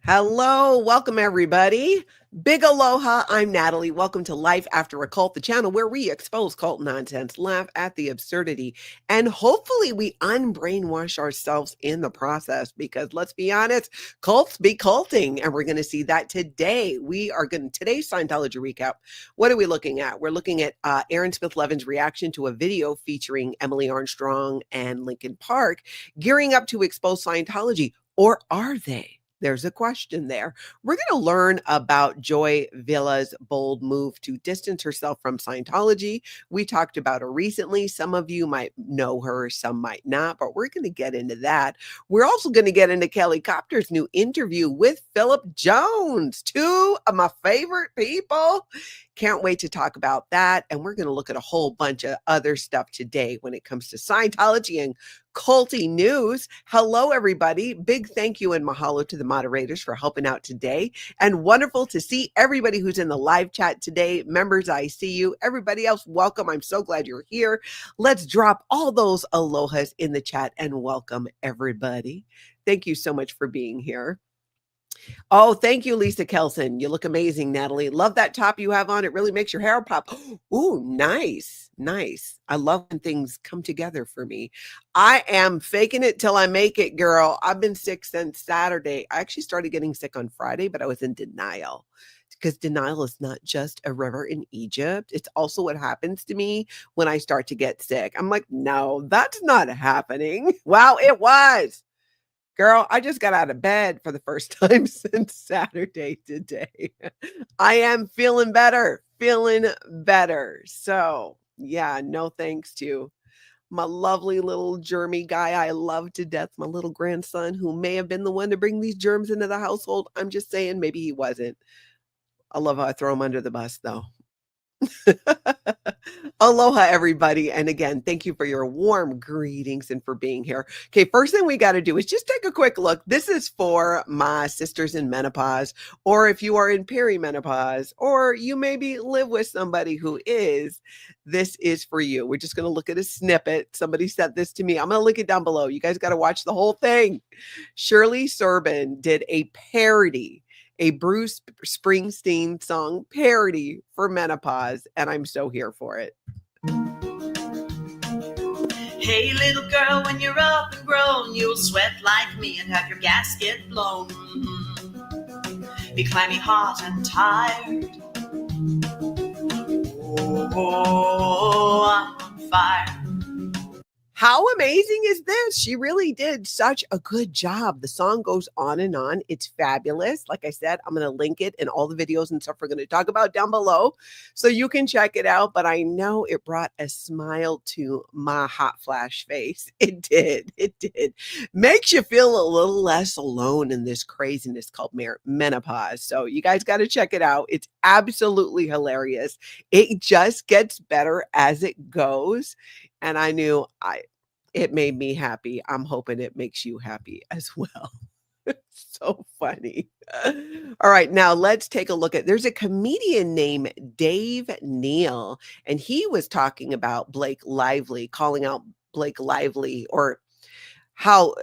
Hello, welcome everybody. Big aloha. I'm Natalie. Welcome to Life After a Cult, the channel where we expose cult nonsense, laugh at the absurdity, and hopefully we unbrainwash ourselves in the process because let's be honest, cults be culting, and we're going to see that today. Today's Scientology recap. What are we looking at? We're looking at Aaron Smith-Levin's reaction to a video featuring Emily Armstrong and Linkin Park gearing up to expose Scientology, or are they? There's a question there. We're going to learn about Joy Villa's bold move to distance herself from Scientology. We talked about her recently. Some of you might know her, some might not, but we're going to get into that. We're also going to get into Kelli Copter's new interview with Phillip Jones, two of my favorite people. Can't wait to talk about that. And we're going to look at a whole bunch of other stuff today when it comes to Scientology and culty news. Hello, everybody. Big thank you and mahalo to the moderators for helping out today. And wonderful to see everybody who's in the live chat today. Members, I see you. Everybody else, welcome. I'm so glad you're here. Let's drop all those alohas in the chat and welcome everybody. Thank you so much for being here. Oh, thank you, Lisa Kelson. You look amazing, Natalie. Love that top you have on. It really makes your hair pop. Ooh, nice, nice. I love when things come together for me. I am faking it till I make it, girl. I've been sick since Saturday. I actually started getting sick on Friday, but I was in denial because denial is not just a river in Egypt. It's also what happens to me when I start to get sick. I'm like, no, that's not happening. Wow, it was. Girl, I just got out of bed for the first time since Saturday today. I am feeling better, feeling better. So, yeah, no thanks to my lovely little germy guy I love to death, my little grandson, who may have been the one to bring these germs into the household. I'm just saying, maybe he wasn't. I love how I throw him under the bus, though. Aloha, everybody. And again, thank you for your warm greetings and for being here. Okay, first thing we got to do is just take a quick look. This is for my sisters in menopause, or if you are in perimenopause, or you maybe live with somebody who is, this is for you. We're just going to look at a snippet. Somebody sent this to me. I'm going to link it down below. You guys got to watch the whole thing. Shirley Serban did a parody, a Bruce Springsteen song parody for menopause, and I'm so here for it. Hey, little girl, when you're up and grown, you'll sweat like me and have your gasket blown. Be clammy, hot, and tired. Oh, I'm on fire. How amazing is this? She really did such a good job. The song goes on and on. It's fabulous. Like I said, I'm going to link it in all the videos and stuff we're going to talk about down below so you can check it out. But I know it brought a smile to my hot flash face. It did. It did. Makes you feel a little less alone in this craziness called menopause. So you guys got to check it out. It's absolutely hilarious. It just gets better as it goes. And I knew it made me happy. I'm hoping it makes you happy as well. So funny. All right, now let's take a look at, there's a comedian named Dave Neal, and he was talking about Blake Lively, calling out Blake Lively, or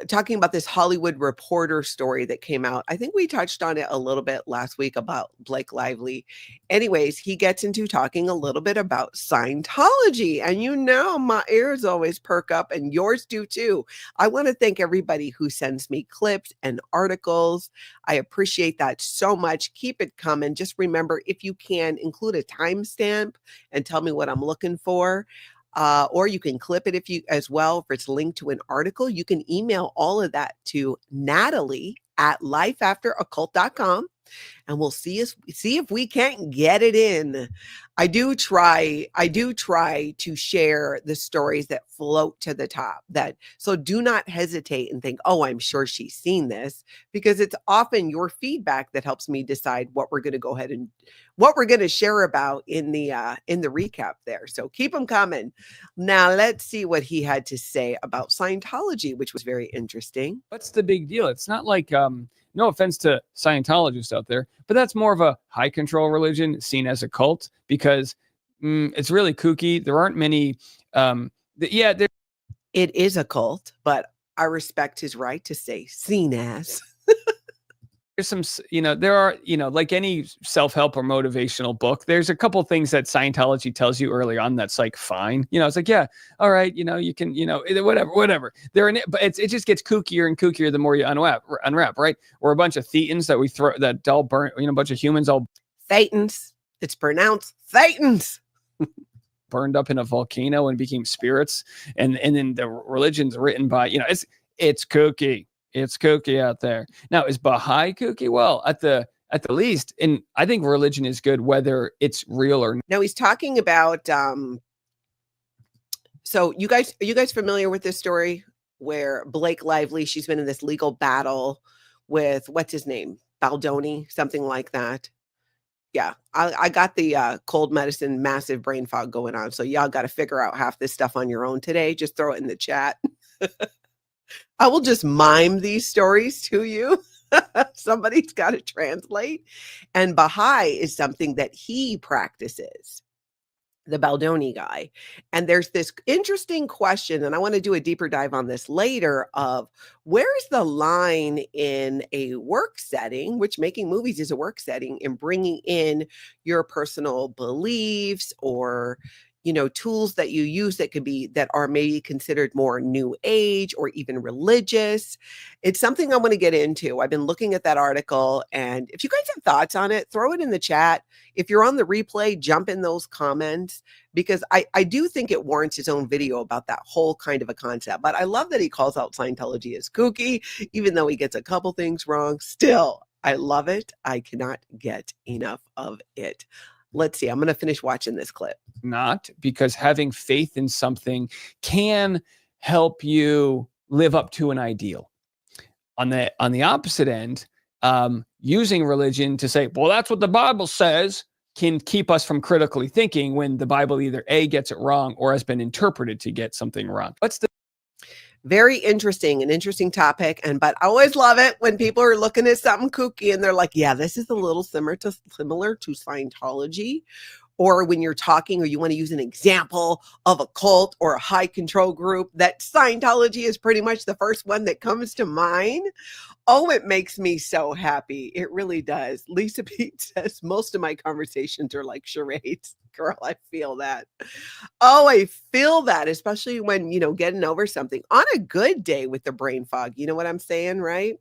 talking about this Hollywood Reporter story that came out. I think we touched on it a little bit last week about Blake Lively. Anyways, he gets into talking a little bit about Scientology. And you know, my ears always perk up and yours do too. I want to thank everybody who sends me clips and articles. I appreciate that so much. Keep it coming. Just remember, if you can, include a timestamp and tell me what I'm looking for. Or you can clip it if it's linked to an article. You can email all of that to Natalie@lifeafteroccult.com. And we'll see if we can't get it in. I do try to share the stories that float to the top. So do not hesitate and think, oh, I'm sure she's seen this, because it's often your feedback that helps me decide what we're going to go ahead and what we're going to share about in the recap there. So keep them coming. Now let's see what he had to say about Scientology, which was very interesting. What's the big deal? It's not like no offense to Scientologists out there, but that's more of a high control religion seen as a cult because it's really kooky. There aren't many. It is a cult, but I respect his right to say seen as. there's some, there are, like any self-help or motivational book, there's a couple things that Scientology tells you early on that's like fine. It's like, yeah, all right, you can, whatever. But it just gets kookier and kookier the more you unwrap, right? Or a bunch of thetans that we throw, that all burn, a bunch of humans all Thetans. It's pronounced Thetans. burned up in a volcano and became spirits. And then the religion's written by, it's kooky. It's kooky out there. Now, is Baha'i kooky? Well, at the least, and I think religion is good whether it's real or not. Now he's talking about so are you guys familiar with this story where Blake Lively, she's been in this legal battle with what's his name? Baldoni, something like that. Yeah, I got the cold medicine, massive brain fog going on. So y'all got to figure out half this stuff on your own today. Just throw it in the chat. I will just mime these stories to you. Somebody's got to translate. And Baha'i is something that he practices, the Baldoni guy. And there's this interesting question, and I want to do a deeper dive on this later, of where's the line in a work setting, which making movies is a work setting, and bringing in your personal beliefs or tools that you use that are maybe considered more new age or even religious. It's something I want to get into. I've been looking at that article, and if you guys have thoughts on it, throw it in the chat. If you're on the replay, jump in those comments, because I do think it warrants his own video about that whole kind of a concept. But I love that he calls out Scientology as kooky, even though he gets a couple things wrong. Still, I love it. I cannot get enough of it. Let's see. I'm going to finish watching this clip. Not because having faith in something can help you live up to an ideal. On the opposite end, using religion to say, well, that's what the Bible says, can keep us from critically thinking when the Bible either A, gets it wrong or has been interpreted to get something wrong. Very interesting, an interesting topic. But I always love it when people are looking at something kooky and they're like, yeah, this is a little similar to Scientology. Or when you're talking or you want to use an example of a cult or a high control group, that Scientology is pretty much the first one that comes to mind. Oh, it makes me so happy. It really does. Lisa Pete says, most of my conversations are like charades. Girl, I feel that. Oh, I feel that, especially when, getting over something on a good day with the brain fog. You know what I'm saying, right?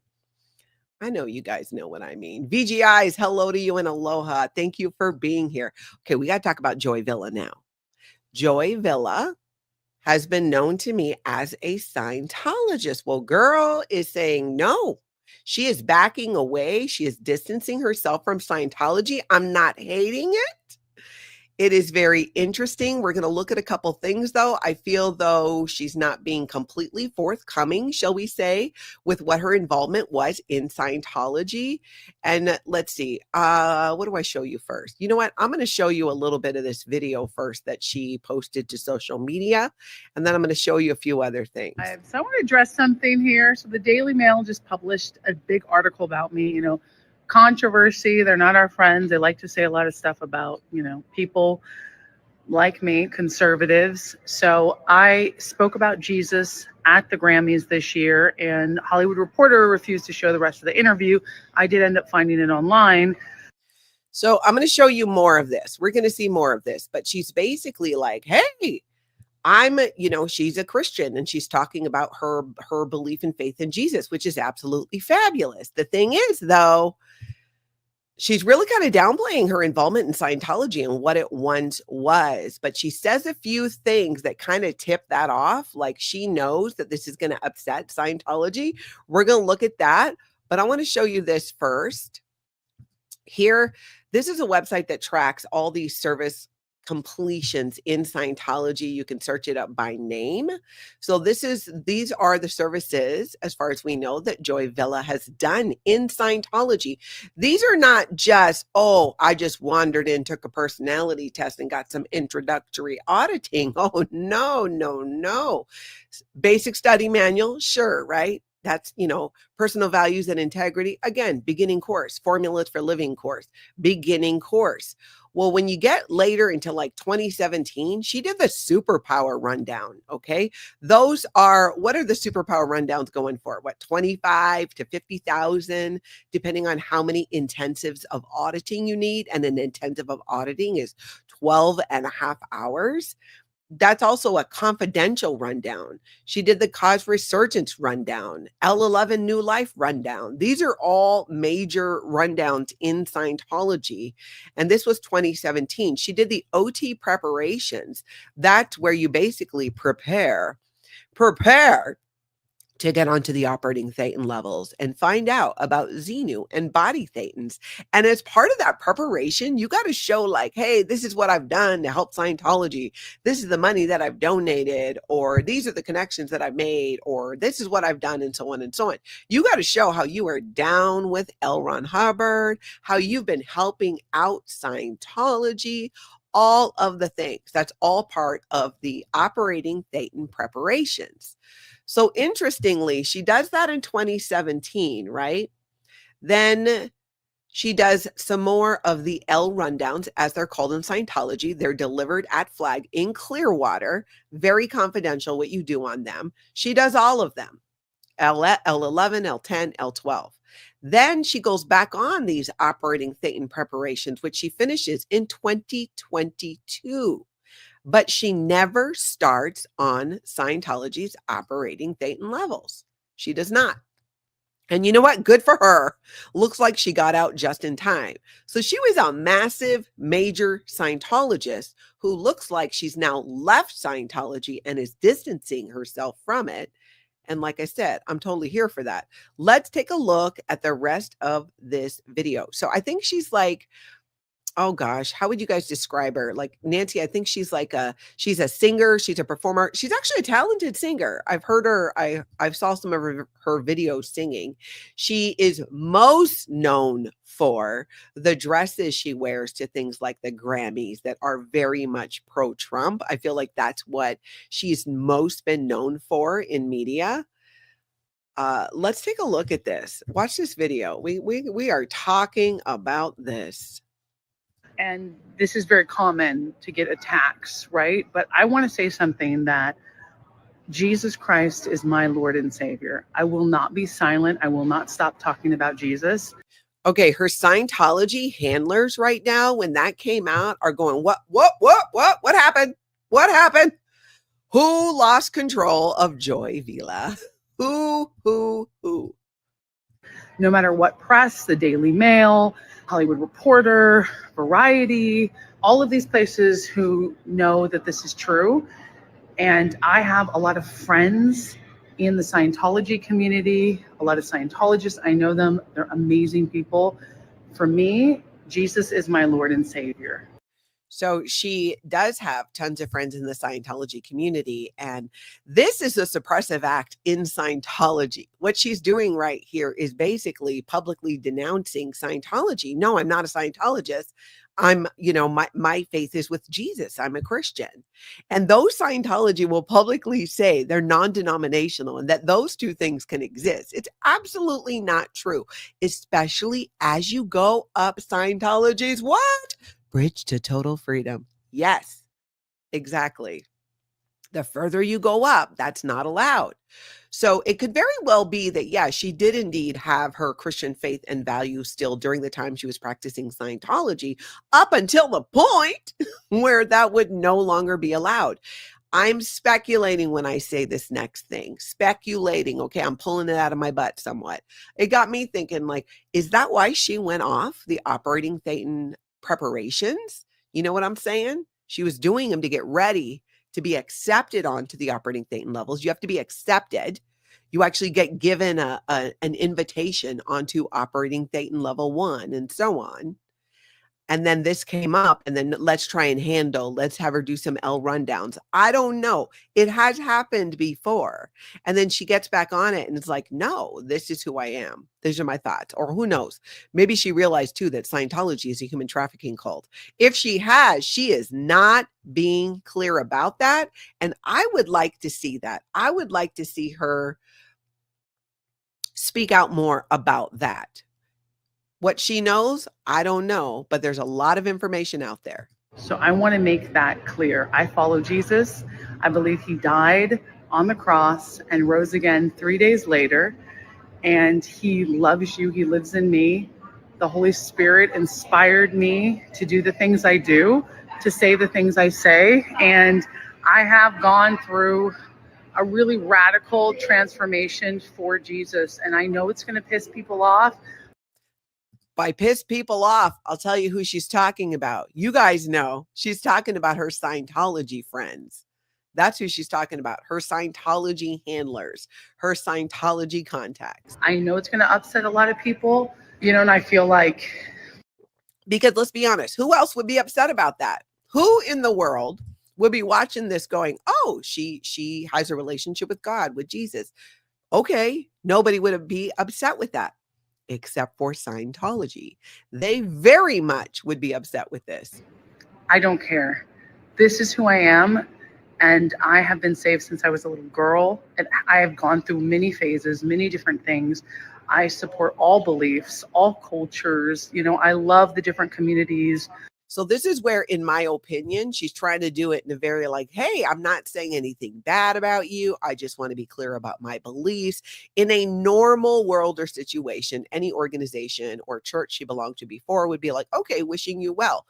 I know you guys know what I mean. VGIs, hello to you and aloha. Thank you for being here. Okay, we got to talk about Joy Villa now. Joy Villa has been known to me as a Scientologist. Well, girl is saying no. She is backing away. She is distancing herself from Scientology. I'm not hating it. It is very interesting. We're going to look at a couple things, though. I feel, though, she's not being completely forthcoming, shall we say, with what her involvement was in Scientology. And let's see, what do I show you first? You know what? I'm going to show you a little bit of this video first that she posted to social media, and then I'm going to show you a few other things. So I want to address something here. So the Daily Mail just published a big article about me, controversy. They're not our friends. They like to say a lot of stuff about, people like me, conservatives. So I spoke about Jesus at the Grammys this year, and Hollywood Reporter refused to show the rest of the interview. I did end up finding it online. So I'm going to show you more of this. We're going to see more of this, but she's basically like, hey, she's a Christian, and she's talking about her belief and faith in Jesus, which is absolutely fabulous. The thing is, though, she's really kind of downplaying her involvement in Scientology and what it once was. But she says a few things that kind of tip that off. Like, she knows that this is going to upset Scientology. We're going to look at that. But I want to show you this first. Here, this is a website that tracks all these service completions in Scientology. You can search it up by name. So these are the services, as far as we know, that Joy Villa has done in Scientology. These are not just, I just wandered in, took a personality test and got some introductory auditing. Oh, no. Basic study manual, sure, right? That's, personal values and integrity. Again, beginning course, formulas for living course, beginning course. Well, when you get later into like 2017, she did the superpower rundown. Okay. What are the superpower rundowns going for? What, 25 to 50,000, depending on how many intensives of auditing you need. And an intensive of auditing is 12 and a half hours. That's also a confidential rundown. She did the cause resurgence rundown, L11 new life rundown. These are all major rundowns in Scientology. And this was 2017. She did the OT preparations. That's where you basically prepare to get onto the operating thetan levels and find out about Xenu and body thetans. And as part of that preparation, you got to show like, hey, this is what I've done to help Scientology. This is the money that I've donated, or these are the connections that I've made, or this is what I've done, and so on and so on. You got to show how you are down with L. Ron Hubbard, how you've been helping out Scientology, all of the things. That's all part of the operating thetan preparations. So interestingly, she does that in 2017, right? Then she does some more of the L rundowns, as they're called in Scientology. They're delivered at Flag in Clearwater, very confidential what you do on them. She does all of them, L11, L10, L12. Then she goes back on these operating thetan preparations, which she finishes in 2022. But she never starts on Scientology's operating thetan levels. She does not. And you know what? Good for her. Looks like she got out just in time. So she was a massive, major Scientologist who looks like she's now left Scientology and is distancing herself from it. And like I said, I'm totally here for that. Let's take a look at the rest of this video. So I think she's like, oh gosh, how would you guys describe her? Like Nancy, I think she's she's a singer, she's a performer. She's actually a talented singer. I've heard her, I've saw some of her videos singing. She is most known for the dresses she wears to things like the Grammys that are very much pro-Trump. I feel like that's what she's most been known for in media. Let's take a look at this. Watch this video. We are talking about this. And this is very common to get attacks, right? But I want to say something that Jesus Christ is my Lord and Savior. I will not be silent. I will not stop talking about Jesus. Okay, her Scientology handlers right now, when that came out, are going, what happened? What happened? Who lost control of Joy Vila? Who? No matter what press, the Daily Mail, Hollywood Reporter, Variety, all of these places who know that this is true. And I have a lot of friends in the Scientology community, a lot of Scientologists. I know them. They're amazing people. For me, Jesus is my Lord and Savior. So she does have tons of friends in the Scientology community. And this is a suppressive act in Scientology. What she's doing right here is basically publicly denouncing Scientology. No, I'm not a Scientologist. I'm, my faith is with Jesus. I'm a Christian. And those Scientology will publicly say they're non-denominational and that those two things can exist. It's absolutely not true, especially as you go up Scientology's what? Bridge to total freedom. Yes, exactly. The further you go up, that's not allowed. So it could very well be that, yeah, she did indeed have her Christian faith and values still during the time she was practicing Scientology, up until the point where that would no longer be allowed. I'm speculating when I say this next thing. Speculating. Okay, I'm pulling it out of my butt somewhat. It got me thinking, like, is that why she went off the operating thetan preparations? You know what I'm saying? She was doing them to get ready to be accepted onto the operating thetan levels. You have to be accepted. You actually get given an invitation onto operating thetan level 1 and so on. And then this came up, and then let's have her do some L rundowns. I don't know. It has happened before. And then she gets back on it and it's like, no, this is who I am. These are my thoughts. Or who knows? Maybe she realized too that Scientology is a human trafficking cult. If she has, she is not being clear about that. And I would like to see that. I would like to see her speak out more about that. What she knows, I don't know, but there's a lot of information out there. So I want to make that clear. I follow Jesus. I believe he died on the cross and rose again 3 days later. And he loves you. He lives in me. The Holy Spirit inspired me to do the things I do, to say the things I say. And I have gone through a really radical transformation for Jesus. And I know it's going to piss people off. By piss people off, I'll tell you who she's talking about. You guys know she's talking about her Scientology friends. That's who she's talking about. Her Scientology handlers, her Scientology contacts. I know it's going to upset a lot of people, and I feel like, because let's be honest, who else would be upset about that? Who in the world would be watching this going, oh, she has a relationship with God, with Jesus? Okay, nobody would be upset with that, except for Scientology. They very much would be upset with this. I don't care. This is who I am. And I have been saved since I was a little girl. And I have gone through many phases, many different things. I support all beliefs, all cultures. I love the different communities. So this is where, in my opinion, she's trying to do it in a very like, hey, I'm not saying anything bad about you. I just want to be clear about my beliefs. In a normal world or situation, any organization or church she belonged to before would be like, okay, wishing you well.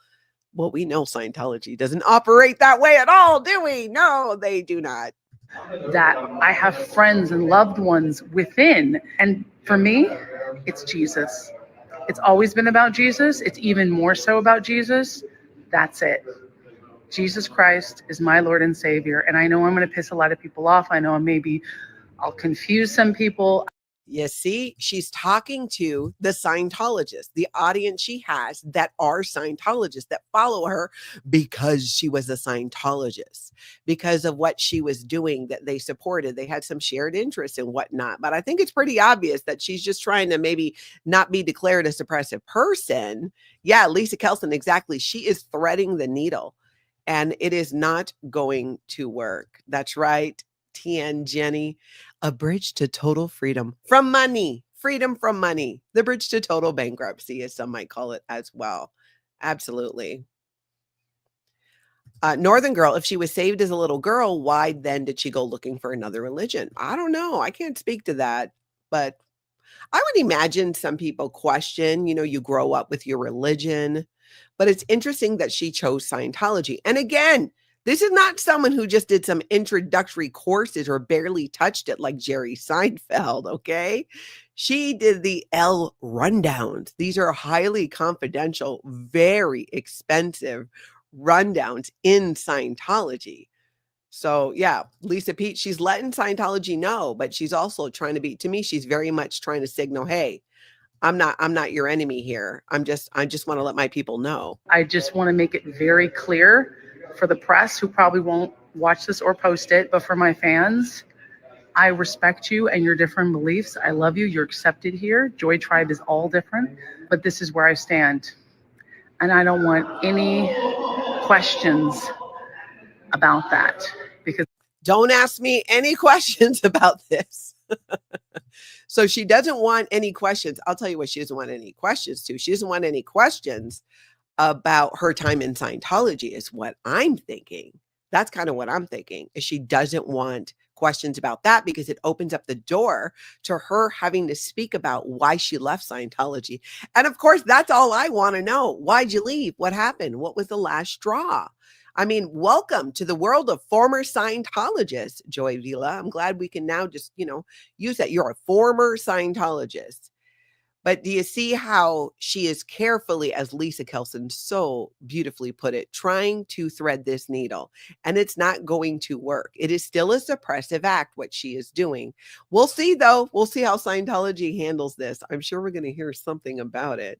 Well, we know Scientology doesn't operate that way at all, do we? No, they do not. That I have friends and loved ones within. And for me, it's Jesus. It's always been about Jesus. It's even more so about Jesus. That's it. Jesus Christ is my Lord and Savior. And I know I'm going to piss a lot of people off. I know maybe I'll confuse some people. You see, she's talking to the Scientologists, the audience she has that are Scientologists that follow her because she was a Scientologist, because of what she was doing that they supported. They had some shared interests and whatnot. But I think it's pretty obvious that she's just trying to maybe not be declared a suppressive person. Yeah, Lisa Kelson, exactly. She is threading the needle and it is not going to work. That's right. TN Jenny, a bridge to total freedom from money, freedom from money, the bridge to total bankruptcy, as some might call it as well. Absolutely. Northern Girl, if she was saved as a little girl, why then did she go looking for another religion? I don't know. I can't speak to that, but I would imagine some people question, you grow up with your religion, but it's interesting that she chose Scientology. And again, this is not someone who just did some introductory courses or barely touched it like Jerry Seinfeld, okay? She did the L rundowns. These are highly confidential, very expensive rundowns in Scientology. So yeah, Lisa Pete, she's letting Scientology know, but she's also trying to be, to me, she's very much trying to signal, hey, I'm not your enemy here. I just want to let my people know. I just want to make it very clear for the press who probably won't watch this or post it, but for my fans, I respect you and your different beliefs. I love you. You're accepted here. Joy Tribe is all different, but this is where I stand. And I don't want any questions about that, because don't ask me any questions about this. So she doesn't want any questions. I'll tell you what she doesn't want any questions to. She doesn't want any questions about her time in Scientology is what I'm thinking. That's kind of what I'm thinking, is she doesn't want questions about that because it opens up the door to her having to speak about why she left Scientology. And of course, that's all I want to know. Why'd you leave? What happened? What was the last straw? I mean, welcome to the world of former Scientologists, Joy Vila. I'm glad we can now just, use that. You're a former Scientologist. But do you see how she is carefully, as Lisa Kelson so beautifully put it, trying to thread this needle? And it's not going to work. It is still a suppressive act, what she is doing. We'll see, though. We'll see how Scientology handles this. I'm sure we're going to hear something about it.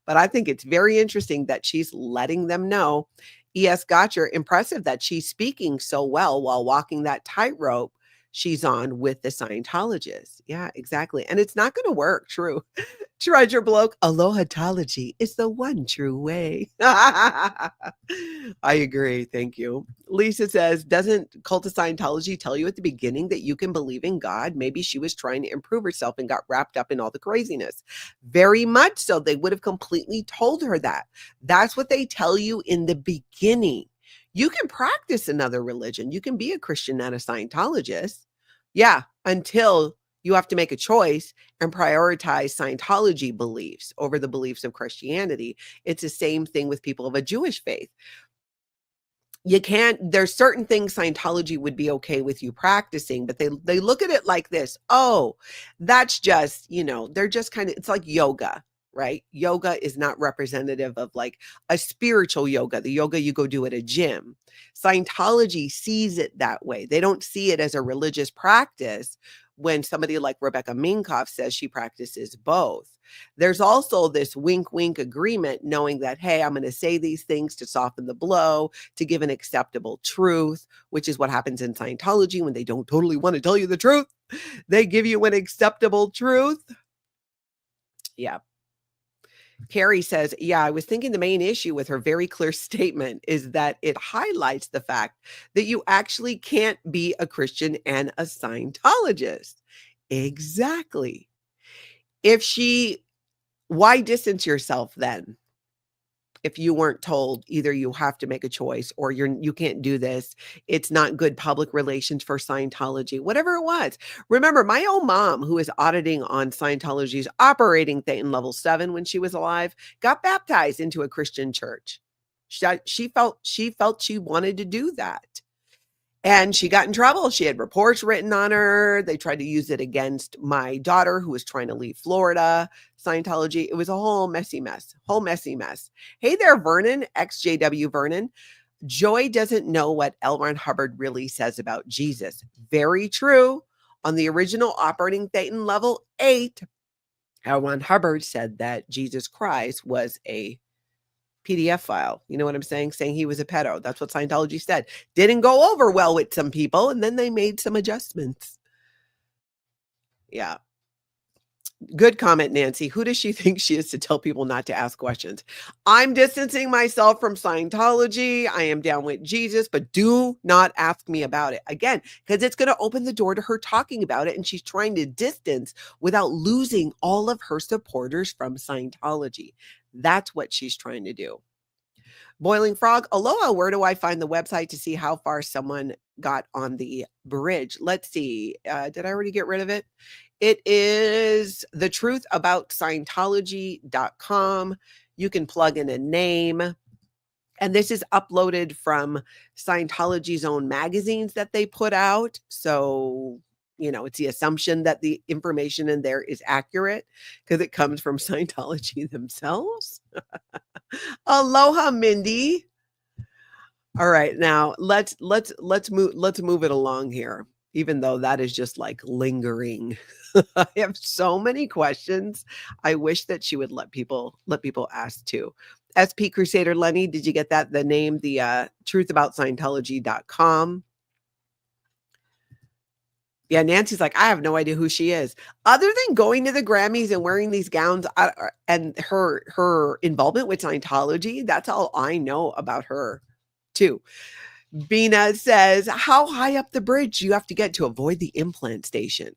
But I think it's very interesting that she's letting them know. E.S. Gotcher, impressive that she's speaking so well while walking that tightrope she's on with the Scientologists. Yeah, exactly. And it's not going to work. True. Treasure bloke, alohatology is the one true way. I agree. Thank you. Lisa says, doesn't Cult of Scientology tell you at the beginning that you can believe in God? Maybe she was trying to improve herself and got wrapped up in all the craziness. Very much so. They would have completely told her that. That's what they tell you in the beginning. You can practice another religion. You can be a Christian and a Scientologist. Yeah, until you have to make a choice and prioritize Scientology beliefs over the beliefs of Christianity. It's the same thing with people of a Jewish faith. You can't, there's certain things Scientology would be okay with you practicing, but they look at it like this. Oh, that's just, they're just kind of, it's like yoga, right? Yoga is not representative of like a spiritual yoga, the yoga you go do at a gym. Scientology sees it that way. They don't see it as a religious practice when somebody like Rebecca Minkoff says she practices both. There's also this wink, wink agreement knowing that, hey, I'm going to say these things to soften the blow, to give an acceptable truth, which is what happens in Scientology when they don't totally want to tell you the truth. They give you an acceptable truth. Yeah. Carrie says, yeah, I was thinking the main issue with her very clear statement is that it highlights the fact that you actually can't be a Christian and a Scientologist. Exactly. Why distance yourself then? If you weren't told either you have to make a choice or you can't do this, it's not good public relations for Scientology, whatever it was. Remember, my own mom, who is auditing on Scientology's operating Thetan level 7 when she was alive, got baptized into a Christian church. She felt she wanted to do that. And she got in trouble. She had reports written on her. They tried to use it against my daughter who was trying to leave Florida, Scientology. It was a whole messy mess. Hey there, Vernon, XJW Vernon. Joy doesn't know what L. Ron Hubbard really says about Jesus. Very true. On the original operating Thetan level 8, L. Ron Hubbard said that Jesus Christ was a PDF file. You know what I'm saying? Saying he was a pedo. That's what Scientology said. Didn't go over well with some people, and then they made some adjustments. Yeah. Good comment, Nancy. Who does she think she is to tell people not to ask questions? I'm distancing myself from Scientology. I am down with Jesus, but do not ask me about it. Again, because it's going to open the door to her talking about it, and she's trying to distance without losing all of her supporters from Scientology. That's what she's trying to do. Boiling Frog, aloha, where do I find the website to see how far someone got on the bridge? Let's see. Did I already get rid of it? It is thetruthaboutscientology.com. You can plug in a name. And this is uploaded from Scientology's own magazines that they put out. So, it's the assumption that the information in there is accurate because it comes from Scientology themselves. Aloha, Mindy. All right, now let's move it along here, even though that is just like lingering. I have so many questions. I wish that she would let people ask too. SP Crusader Lenny, did you get that? The name, the truthaboutscientology.com. Yeah, Nancy's like, I have no idea who she is. Other than going to the Grammys and wearing these gowns and her involvement with Scientology, that's all I know about her, too. Bina says, how high up the bridge do you have to get to avoid the implant station?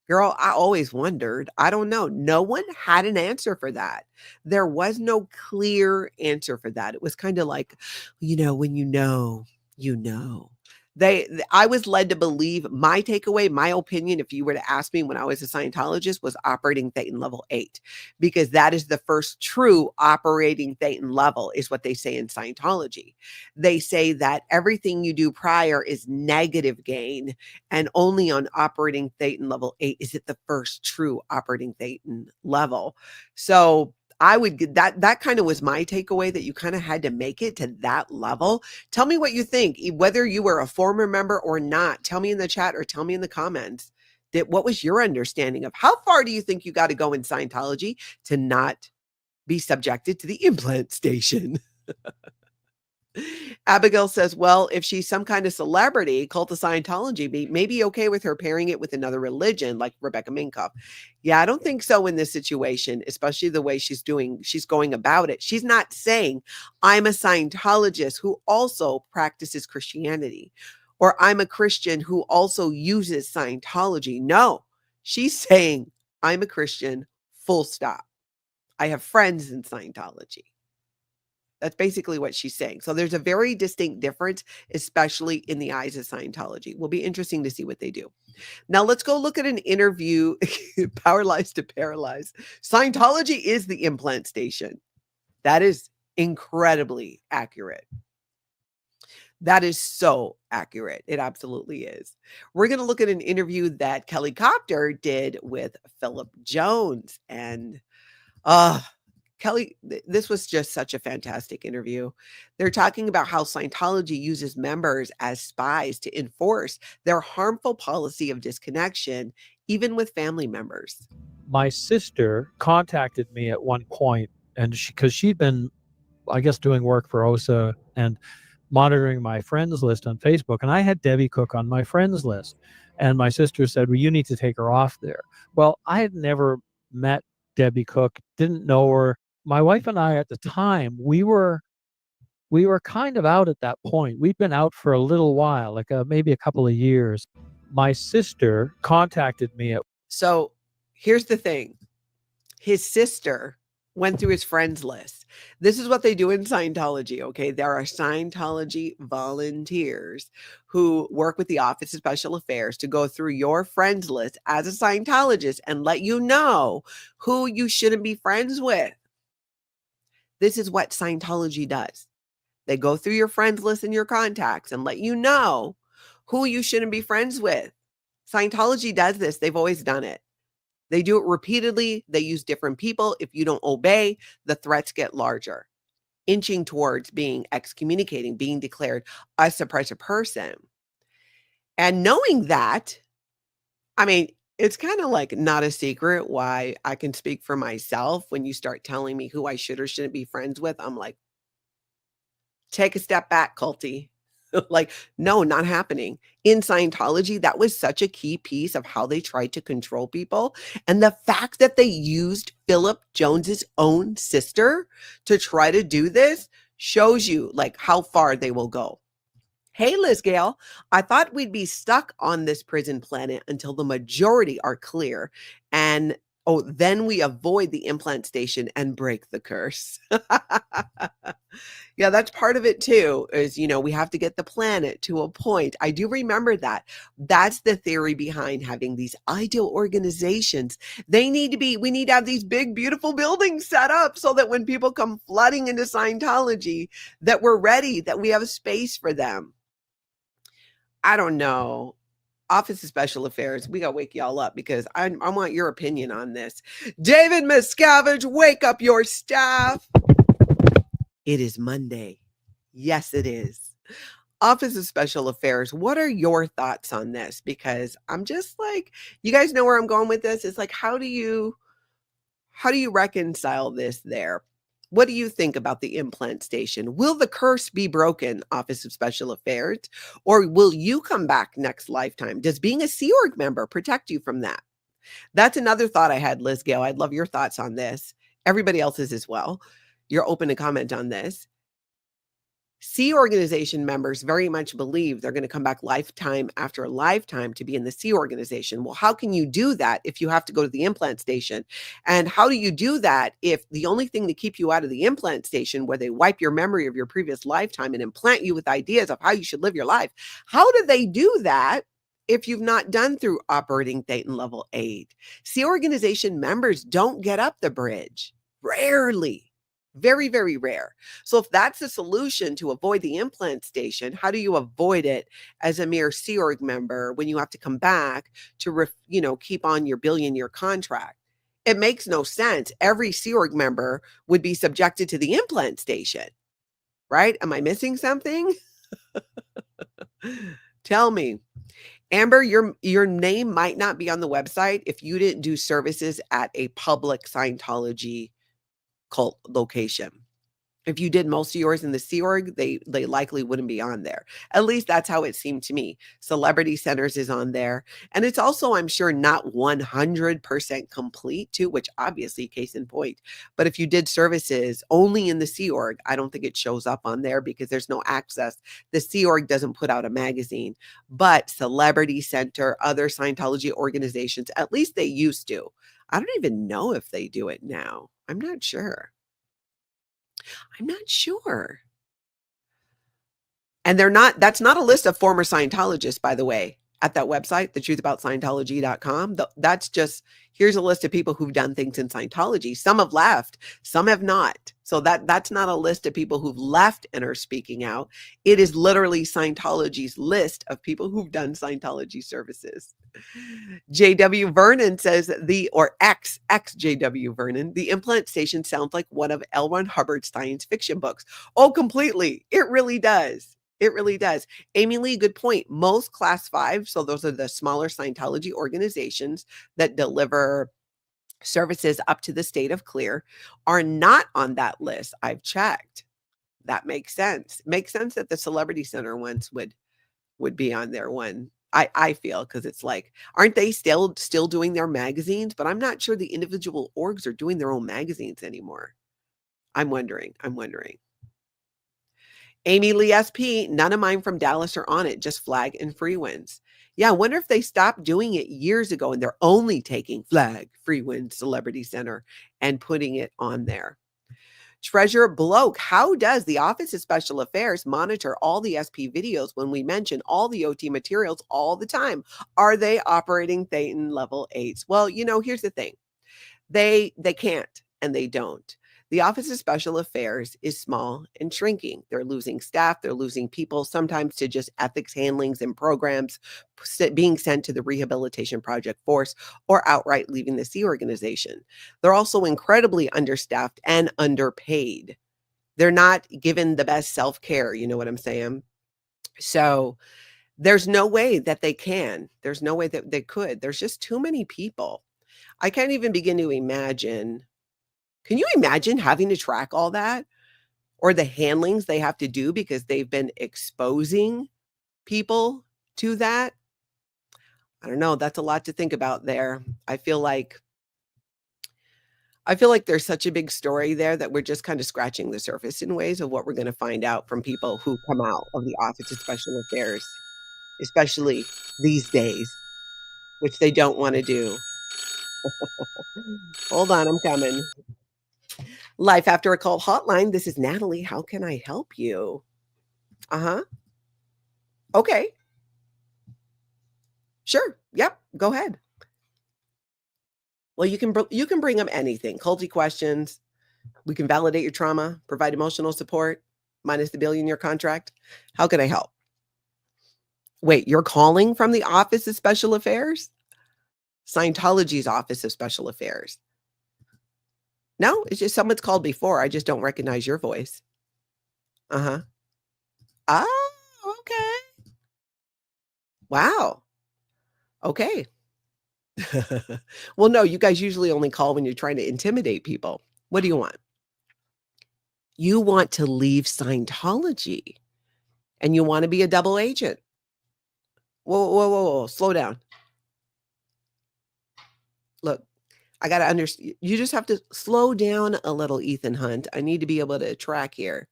Girl, I always wondered. I don't know. No one had an answer for that. There was no clear answer for that. It was kind of like, when you know. I was led to believe, my takeaway, my opinion, if you were to ask me when I was a Scientologist, was operating Thetan level 8, because that is the first true operating Thetan level, is what they say in Scientology. They say that everything you do prior is negative gain, and only on operating Thetan level 8 is it the first true operating Thetan level. So I would get that kind of was my takeaway, that you kind of had to make it to that level. Tell me what you think, whether you were a former member or not. Tell me in the chat or tell me in the comments what was your understanding of how far do you think you got to go in Scientology to not be subjected to the implant station? Abigail says, well, if she's some kind of celebrity, cult of Scientology may be okay with her pairing it with another religion like Rebecca Minkoff. Yeah, I don't think so in this situation, especially the way she's going about it. She's not saying, I'm a Scientologist who also practices Christianity, or I'm a Christian who also uses Scientology. No, she's saying, I'm a Christian, full stop. I have friends in Scientology. That's basically what she's saying. So there's a very distinct difference, especially in the eyes of Scientology. Will be interesting to see what they do. Now let's go look at an interview, Paralyzed to Paralyze. Scientology is the implant station. That is incredibly accurate. That is so accurate. It absolutely is. We're going to look at an interview that Kelli Copter did with Phillip Jones. And Kelli, this was just such a fantastic interview. They're talking about how Scientology uses members as spies to enforce their harmful policy of disconnection, even with family members. My sister contacted me at one point, and because she'd been, I guess, doing work for OSA and monitoring my friends list on Facebook, and I had Debbie Cook on my friends list. And my sister said, well, you need to take her off there. Well, I had never met Debbie Cook, didn't know her. My wife and I at the time, we were kind of out at that point. We'd been out for a little while, like maybe a couple of years. My sister contacted me at. So here's the thing. His sister went through his friends list. This is what they do in Scientology, okay? There are Scientology volunteers who work with the Office of Special Affairs to go through your friends list as a Scientologist and let you know who you shouldn't be friends with. This is what Scientology does. They go through your friends list and your contacts and let you know who you shouldn't be friends with. Scientology does this. They've always done it. They do it repeatedly. They use different people. If you don't obey, the threats get larger, inching towards being excommunicating, being declared a suppressor person. And knowing that, I mean, it's kind of like not a secret why I can speak for myself. When you start telling me who I should or shouldn't be friends with, I'm like, take a step back, culty. Like, no, not happening. In Scientology, that was such a key piece of how they tried to control people. And the fact that they used Phillip Jones's own sister to try to do this shows you like how far they will go. Hey, Liz Gale, I thought we'd be stuck on this prison planet until the majority are clear. And then we avoid the implant station and break the curse. Yeah, that's part of it too, is, we have to get the planet to a point. I do remember that. That's the theory behind having these ideal organizations. We need to have these big, beautiful buildings set up so that when people come flooding into Scientology, that we're ready, that we have a space for them. I don't know. Office of Special Affairs, we got to wake y'all up because I want your opinion on this. David Miscavige, wake up your staff. It is Monday. Yes, it is. Office of Special Affairs, what are your thoughts on this? Because I'm just like, you guys know where I'm going with this. It's like, how do you reconcile this there? What do you think about the implant station? Will the curse be broken, Office of Special Affairs? Or will you come back next lifetime? Does being a Sea Org member protect you from that? That's another thought I had, Liz Gale. I'd love your thoughts on this. Everybody else's as well. You're open to comment on this. Sea organization members very much believe they're going to come back lifetime after lifetime to be in the Sea organization. Well, how can you do that if you have to go to the implant station? And how do you do that if the only thing to keep you out of the implant station, where they wipe your memory of your previous lifetime and implant you with ideas of how you should live your life? How do they do that if you've not done through operating Thetan level 8? Sea organization members don't get up the bridge. Rarely. Very, very rare. So if that's the solution to avoid the implant station, how do you avoid it as a mere Sea Org member when you have to come back to, keep on your billion-year contract? It makes no sense. Every Sea Org member would be subjected to the implant station, right? Am I missing something? Tell me. Amber, your name might not be on the website if you didn't do services at a public Scientology cult location. If you did most of yours in the Sea Org, they likely wouldn't be on there. At least that's how it seemed to me. Celebrity Centers is on there. And it's also, I'm sure, not 100% complete too, which obviously case in point. But if you did services only in the Sea Org, I don't think it shows up on there because there's no access. The Sea Org doesn't put out a magazine, but Celebrity Center, other Scientology organizations, at least they used to. I don't even know if they do it now. I'm not sure. And that's not a list of former Scientologists, by the way, at that website, thetruthaboutscientology.com. That's just, here's a list of people who've done things in Scientology. Some have left, some have not. So that's not a list of people who've left and are speaking out. It is literally Scientology's list of people who've done Scientology services. JW Vernon says JW Vernon, the implant station sounds like one of L. Ron Hubbard's science fiction books. Oh, completely. It really does. It really does. Amy Lee, good point. Most class 5, so those are the smaller Scientology organizations that deliver services up to the state of clear, are not on that list. I've checked. That makes sense. Makes sense that the Celebrity Center ones would be on there one. I feel, because it's like, aren't they still doing their magazines? But I'm not sure the individual orgs are doing their own magazines anymore. I'm wondering. Amy Lee SP, none of mine from Dallas are on it, just Flag and Free Winds. Yeah, I wonder if they stopped doing it years ago and they're only taking Flag, Free Winds, Celebrity Center and putting it on there. Treasurer Bloke, how does the Office of Special Affairs monitor all the SP videos when we mention all the OT materials all the time? Are they operating Thetan level 8s? Well, here's the thing. They can't, and they don't. The Office of Special Affairs is small and shrinking. They're losing staff. They're losing people, sometimes to just ethics handlings and programs being sent to the Rehabilitation Project force or outright leaving the Sea organization. They're also incredibly understaffed and underpaid. They're not given the best self-care. You know what I'm saying? So there's no way that they can. There's no way that they could. There's just too many people. I can't even begin to imagine. Can you imagine having to track all that, or the handlings they have to do because they've been exposing people to that? I don't know. That's a lot to think about there. I feel like there's such a big story there that we're just kind of scratching the surface in ways of what we're going to find out from people who come out of the Office of Special Affairs, especially these days, which they don't want to do. Hold on, I'm coming. Life After a Cult Hotline. This is Natalie. How can I help you? Okay. Sure. Yep. Go ahead. Well, you can bring up anything. Culty questions. We can validate your trauma, provide emotional support, minus the billion-year contract. How can I help? Wait, you're calling from the Office of Special Affairs? Scientology's Office of Special Affairs. No, it's just someone's called before. I just don't recognize your voice. Oh, okay. Wow. Okay. Well, no, you guys usually only call when you're trying to intimidate people. What do you want? You want to leave Scientology and you want to be a double agent. Whoa. Slow down. Look, I got to understand. You just have to slow down a little, Ethan Hunt. I need to be able to track here.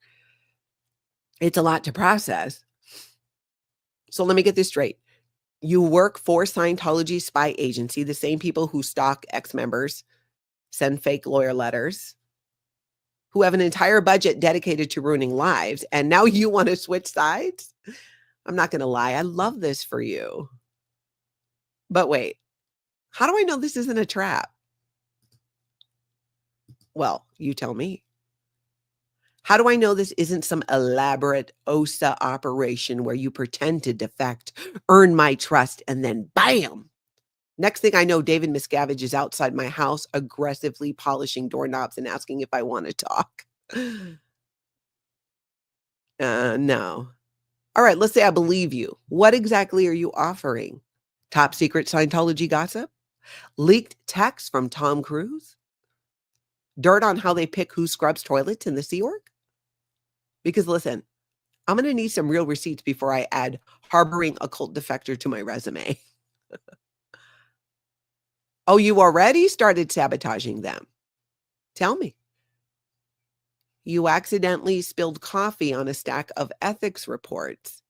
It's a lot to process. So let me get this straight. You work for Scientology spy agency, the same people who stalk ex-members, send fake lawyer letters, who have an entire budget dedicated to ruining lives, and now you want to switch sides? I'm not going to lie. I love this for you. But wait, how do I know this isn't a trap? Well, you tell me. How do I know this isn't some elaborate OSA operation where you pretend to defect, earn my trust, and then bam? Next thing I know, David Miscavige is outside my house aggressively polishing doorknobs and asking if I want to talk. No. All right, let's say I believe you. What exactly are you offering? Top secret Scientology gossip? Leaked texts from Tom Cruise? Dirt on how they pick who scrubs toilets in the Sea Org? Because listen, I'm going to need some real receipts before I add harboring a cult defector to my resume. Oh, you already started sabotaging them. Tell me. You accidentally spilled coffee on a stack of ethics reports.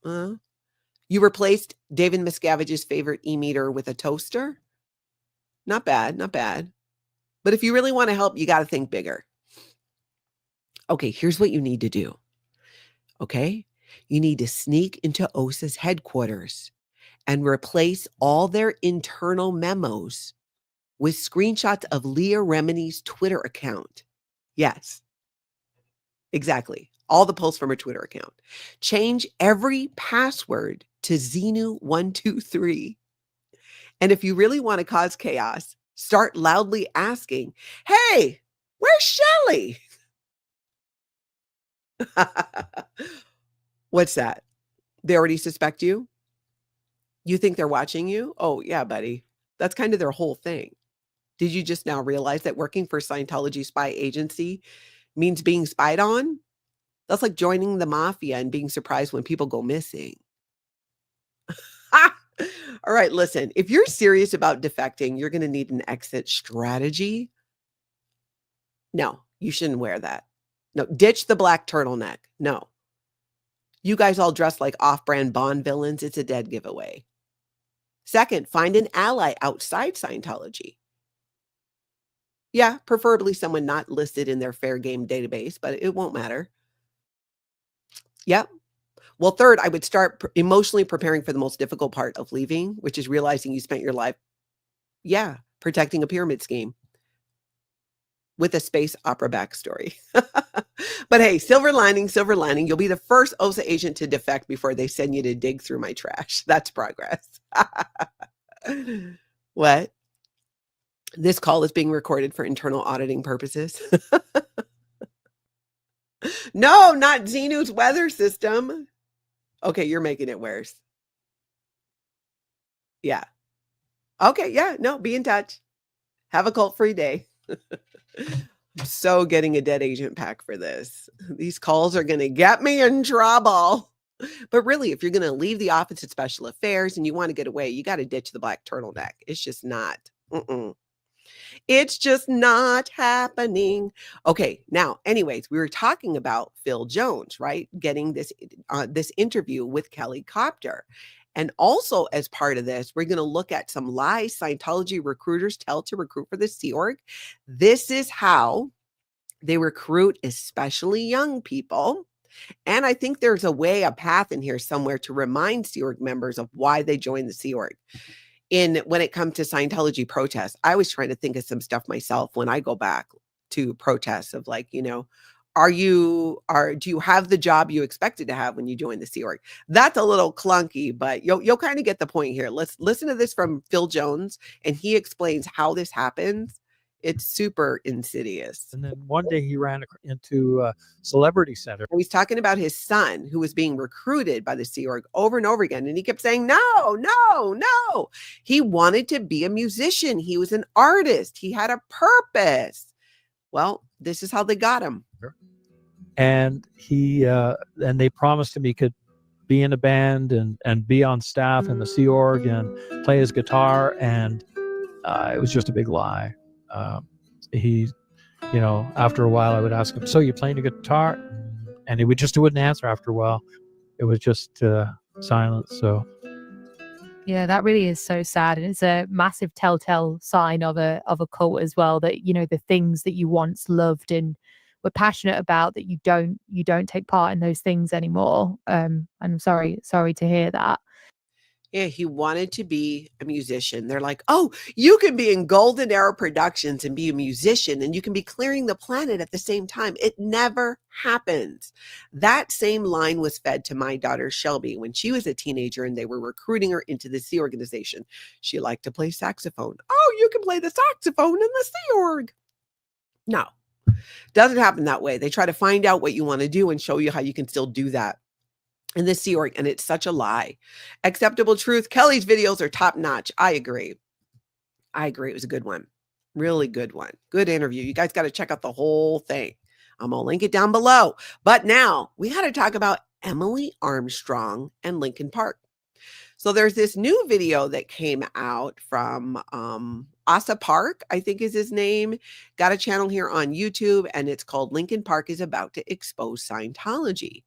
You replaced David Miscavige's favorite e-meter with a toaster? Not bad, not bad. But if you really want to help, you got to think bigger. Okay, here's what you need to do. Okay? You need to sneak into OSA's headquarters and replace all their internal memos with screenshots of Leah Remini's Twitter account. Yes, exactly. All the posts from her Twitter account. Change every password to Xenu123. And if you really want to cause chaos, start loudly asking, hey, where's Shelly? What's that? They already suspect you? You think they're watching you? Oh, yeah, buddy. That's kind of their whole thing. Did you just now realize that working for Scientology spy agency means being spied on? That's like joining the mafia and being surprised when people go missing. All right, listen, if you're serious about defecting, you're going to need an exit strategy. No, you shouldn't wear that. No, ditch the black turtleneck. No. You guys all dress like off-brand Bond villains. It's a dead giveaway. Second, find an ally outside Scientology. Yeah, preferably someone not listed in their fair game database, but it won't matter. Yep. Well, third, I would start emotionally preparing for the most difficult part of leaving, which is realizing you spent your life, protecting a pyramid scheme with a space opera backstory. But hey, silver lining, you'll be the first OSA agent to defect before they send you to dig through my trash. That's progress. What? This call is being recorded for internal auditing purposes. No, not Xenu's weather system. Okay, you're making it worse. Yeah. Okay, yeah, no, be in touch. Have a cult-free day. I'm so getting a dead agent pack for this. These calls are going to get me in trouble. But really, if you're going to leave the office at Special Affairs and you want to get away, you got to ditch the black turtleneck. It's just not. It's just not happening. Okay, now, anyways, we were talking about Phill Jones, right? Getting this interview with Kelli Copter. And also as part of this, we're going to look at some lies Scientology recruiters tell to recruit for the Sea Org. This is how they recruit especially young people. And I think there's a path in here somewhere to remind Sea Org members of why they joined the Sea Org. When it comes to Scientology protests, I was trying to think of some stuff myself when I go back to protests of like, do you have the job you expected to have when you join the Sea Org? That's a little clunky, but you'll kind of get the point here. Let's listen to this from Phill Jones, and he explains how this happens. It's super insidious. And then one day he ran into Celebrity Center. And he's talking about his son who was being recruited by the Sea Org over and over again. And he kept saying, no. He wanted to be a musician. He was an artist. He had a purpose. Well, this is how they got him. And and they promised him he could be in a band and be on staff in the Sea Org and play his guitar. And it was just a big lie. After a while I would ask him, so you playing a guitar? And he wouldn't answer after a while. It was just silence. So yeah, that really is so sad. And it's a massive telltale sign of a cult as well, that, the things that you once loved and were passionate about, that you don't take part in those things anymore. And I'm sorry to hear that. Yeah, he wanted to be a musician. They're like, oh, you can be in Golden Era Productions and be a musician, and you can be clearing the planet at the same time. It never happens. That same line was fed to my daughter Shelby when she was a teenager and they were recruiting her into the Sea Organization. She liked to play saxophone. Oh, you can play the saxophone in the Sea Org. No, doesn't happen that way. They try to find out what you want to do and show you how you can still do that in the Sea Org, and it's such a lie. Acceptable Truth. Kelly's videos are top notch. I agree. It was a good one. Really good one. Good interview. You guys got to check out the whole thing I'm going to link it down below. But now we got to talk about Emily Armstrong and Linkin Park. So there's this new video that came out from Asa Park, I think is his name. Got a channel here on YouTube, and it's called Linkin Park is About to Expose Scientology.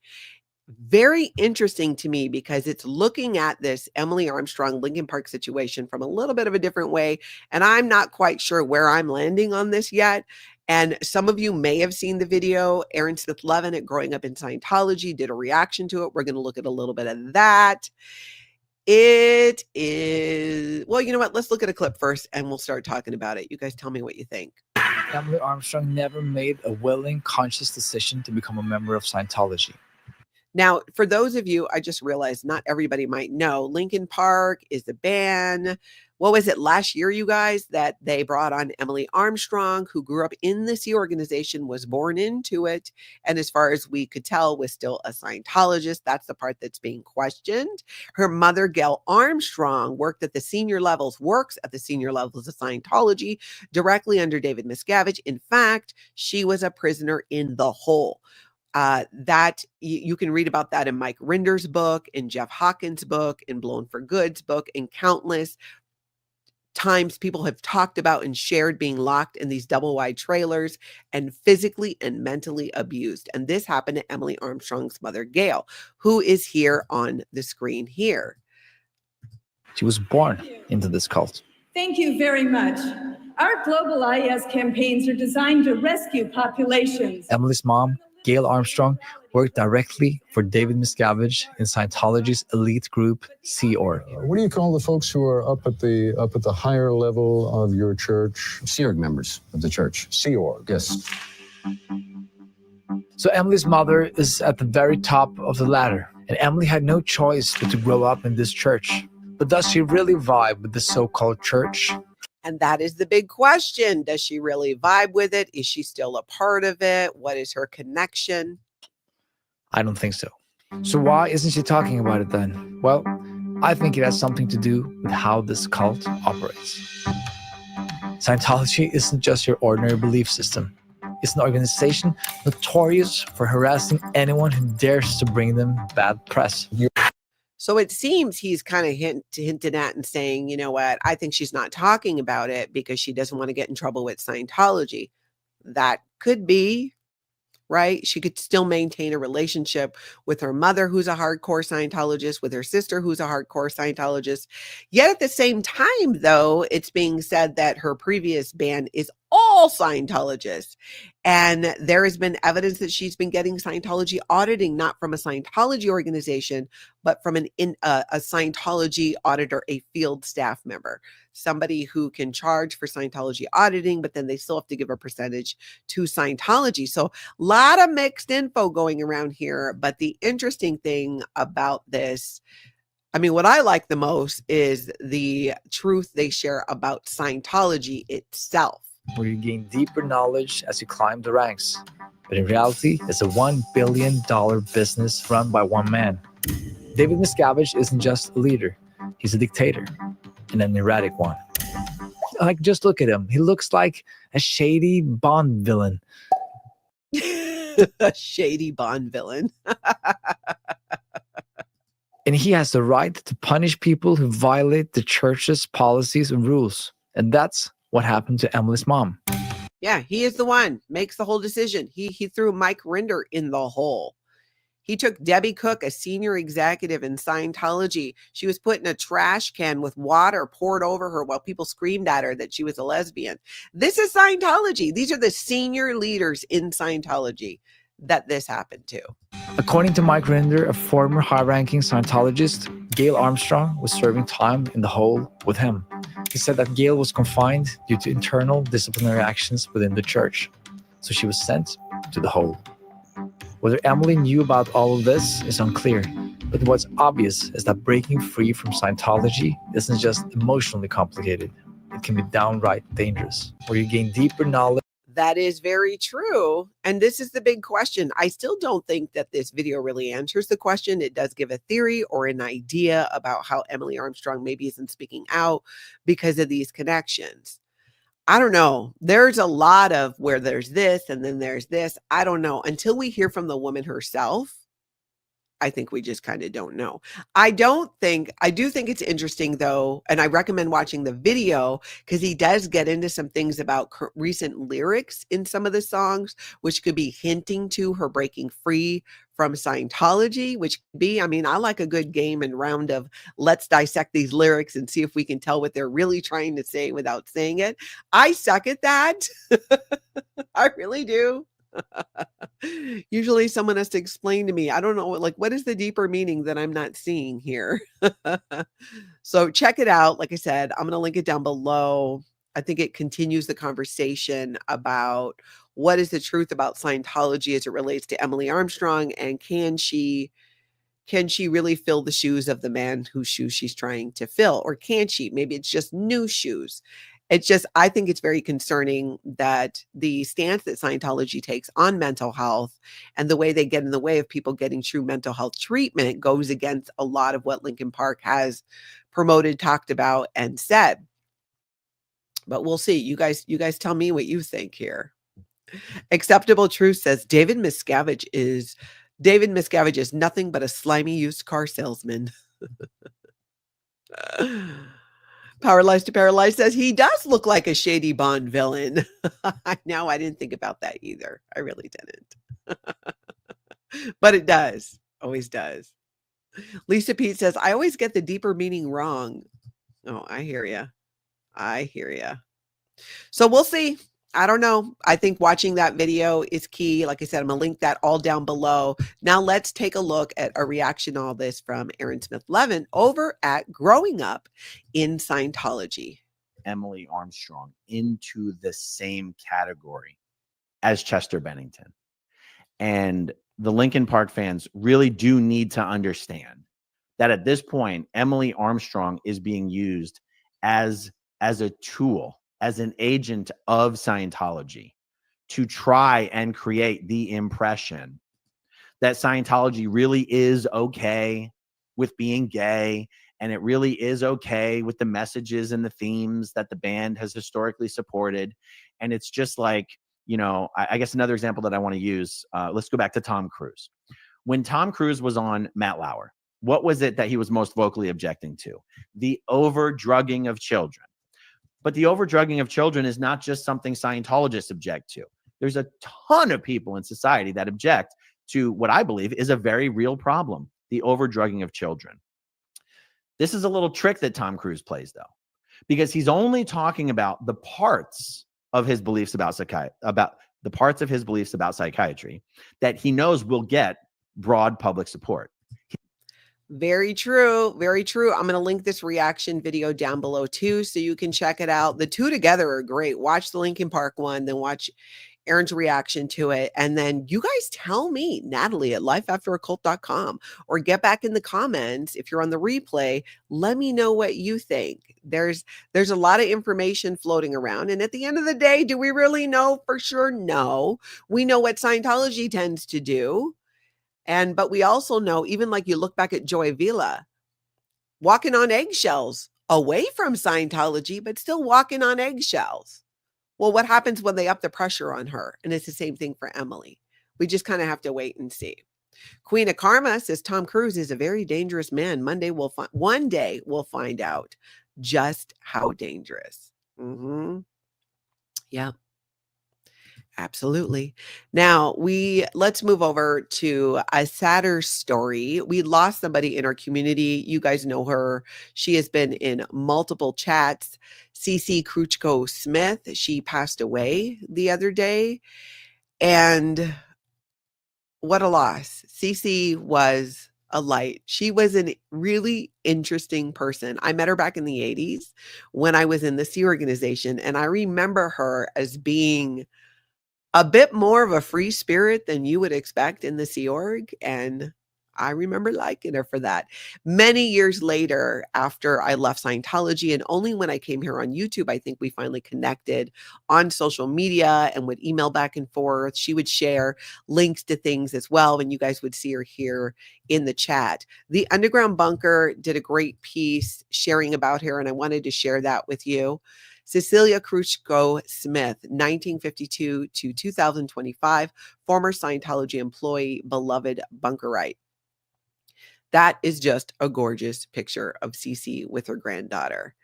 Very interesting to me because it's looking at this Emily Armstrong Linkin Park situation from a little bit of a different way. And I'm not quite sure where I'm landing on this yet. And some of you may have seen the video. Aaron Smith-Levin at Growing Up in Scientology did a reaction to it. We're going to look at a little bit of that. It is, well, you know what? Let's look at a clip first and we'll start talking about it. You guys tell me what you think. Emily Armstrong never made a willing, conscious decision to become a member of Scientology. Now, for those of you, I just realized not everybody might know, Linkin Park is the band. What was it last year, you guys, that they brought on Emily Armstrong, who grew up in the Sea organization, was born into it, and as far as we could tell, was still a Scientologist. That's the part that's being questioned. Her mother, Gail Armstrong, works at the senior levels of Scientology, directly under David Miscavige. In fact, she was a prisoner in the hole. That you can read about that in Mike Rinder's book, in Jeff Hawkins' book, in Blown for Good's book, in countless times people have talked about and shared being locked in these double wide trailers and physically and mentally abused. And this happened to Emily Armstrong's mother, Gail, who is here on the screen here. She was born into this cult. Thank you very much. Our global IS campaigns are designed to rescue populations. Emily's mom, Gail Armstrong, worked directly for David Miscavige in Scientology's elite group, Sea Org. What do you call the folks who are up at the higher level of your church? Sea Org members of the church. Sea Org. Yes. So Emily's mother is at the very top of the ladder, and Emily had no choice but to grow up in this church. But does she really vibe with the so-called church? And that is the big question. Does she really vibe with it? Is she still a part of it? What is her connection? I don't think so. So why isn't she talking about it then? Well, I think it has something to do with how this cult operates. Scientology isn't just your ordinary belief system. It's an organization notorious for harassing anyone who dares to bring them bad press. So it seems he's kind of hinting at and saying, you know what, I think she's not talking about it because she doesn't want to get in trouble with Scientology. That could be, right? She could still maintain a relationship with her mother, who's a hardcore Scientologist, with her sister, who's a hardcore Scientologist. Yet at the same time, though, it's being said that her previous band is all Scientologists. And there has been evidence that she's been getting Scientology auditing, not from a Scientology organization, but from a Scientology auditor, a field staff member, somebody who can charge for Scientology auditing, but then they still have to give a percentage to Scientology. So a lot of mixed info going around here. But the interesting thing about this, I mean, what I like the most is the truth they share about Scientology itself. Where you gain deeper knowledge as you climb the ranks. But in reality, it's a $1 billion business run by one man. David Miscavige isn't just a leader. He's a dictator, and an erratic one. Like, just look at him. He looks like a shady Bond villain. A shady Bond villain. And he has the right to punish people who violate the church's policies and rules. And that's what happened to Emily's mom. Yeah, he is the one, makes the whole decision. He threw Mike Rinder in the hole. He took Debbie Cook, a senior executive in Scientology. She was put in a trash can with water poured over her while people screamed at her that she was a lesbian. This is Scientology. These are the senior leaders in Scientology that this happened to. According to Mike Rinder, a former high-ranking Scientologist, Gail Armstrong was serving time in the hole with him. He said that Gail was confined due to internal disciplinary actions within the church, so she was sent to the hole. Whether Emily knew about all of this is unclear, but what's obvious is that breaking free from Scientology isn't just emotionally complicated. It can be downright dangerous, where you gain deeper knowledge. That is very true. And this is the big question. I still don't think that this video really answers the question. It does give a theory or an idea about how Emily Armstrong maybe isn't speaking out because of these connections. I don't know. There's a lot of where there's this and then there's this. I don't know. Until we hear from the woman herself, I think we just kind of don't know. I do think it's interesting though, and I recommend watching the video because he does get into some things about recent lyrics in some of the songs, which could be hinting to her breaking free from Scientology, which could be, I mean, I like a good game and round of let's dissect these lyrics and see if we can tell what they're really trying to say without saying it. I suck at that. I really do. Usually someone has to explain to me. I don't know, like, what is the deeper meaning that I'm not seeing here? So check it out. Like I said, I'm going to link it down below. I think it continues the conversation about what is the truth about Scientology as it relates to Emily Armstrong, and can she really fill the shoes of the man whose shoes she's trying to fill, or can she? Maybe it's just new shoes. It's just, I think it's very concerning that the stance that Scientology takes on mental health and the way they get in the way of people getting true mental health treatment goes against a lot of what Linkin Park has promoted, talked about, and said. But we'll see. You guys tell me what you think here. Acceptable Truth says David Miscavige is nothing but a slimy used car salesman. Powerless to Paralyze says he does look like a shady Bond villain. No, I didn't think about that either. I really didn't. But it does. Always does. Lisa Pete says, I always get the deeper meaning wrong. Oh, I hear you. So we'll see. I don't know. I think watching that video is key. Like I said, I'm going to link that all down below. Now let's take a look at a reaction to all this from Aaron Smith-Levin over at Growing Up in Scientology. Emily Armstrong into the same category as Chester Bennington. And the Linkin Park fans really do need to understand that at this point, Emily Armstrong is being used as a tool, as an agent of Scientology to try and create the impression that Scientology really is okay with being gay, and it really is okay with the messages and the themes that the band has historically supported. And it's just like, you know, I guess another example that I want to use, let's go back to Tom Cruise. When Tom Cruise was on Matt Lauer, what was it that he was most vocally objecting to? The over-drugging of children. But the over-drugging of children is not just something Scientologists object to. There's a ton of people in society that object to what I believe is a very real problem, the over-drugging of children. This is a little trick that Tom Cruise plays, though, because he's only talking about the parts of his beliefs about psychiatry that he knows will get broad public support. Very true. Very true. I'm going to link this reaction video down below too, so you can check it out. The two together are great. Watch the Linkin Park one, then watch Aaron's reaction to it. And then you guys tell me, Natalie at lifeafteraccult.com, or get back in the comments. If you're on the replay, let me know what you think. There's a lot of information floating around. And at the end of the day, do we really know for sure? No. We know what Scientology tends to do. But we also know, even like you look back at Joy Vila, walking on eggshells away from Scientology, but still walking on eggshells. Well, what happens when they up the pressure on her? And it's the same thing for Emily. We just kind of have to wait and see. Queen of Karma says Tom Cruise is a very dangerous man. One day we'll find out just how dangerous. Yeah. Absolutely. Now let's move over to a sadder story. We lost somebody in our community. You guys know her. She has been in multiple chats. Cece Kruchko-Smith. She passed away the other day. And what a loss. Cece was a light. She was a really interesting person. I met her back in the 80s when I was in the Sea organization. And I remember her as being a bit more of a free spirit than you would expect in the Sea Org. And I remember liking her for that. Many years later, after I left Scientology, and only when I came here on YouTube, I think we finally connected on social media and would email back and forth. She would share links to things as well, and you guys would see her here in the chat. The Underground Bunker did a great piece sharing about her, and I wanted to share that with you. Cecilia Kruchko-Smith, 1952 to 2025, former Scientology employee, beloved bunkerite. That is just a gorgeous picture of Cece with her granddaughter.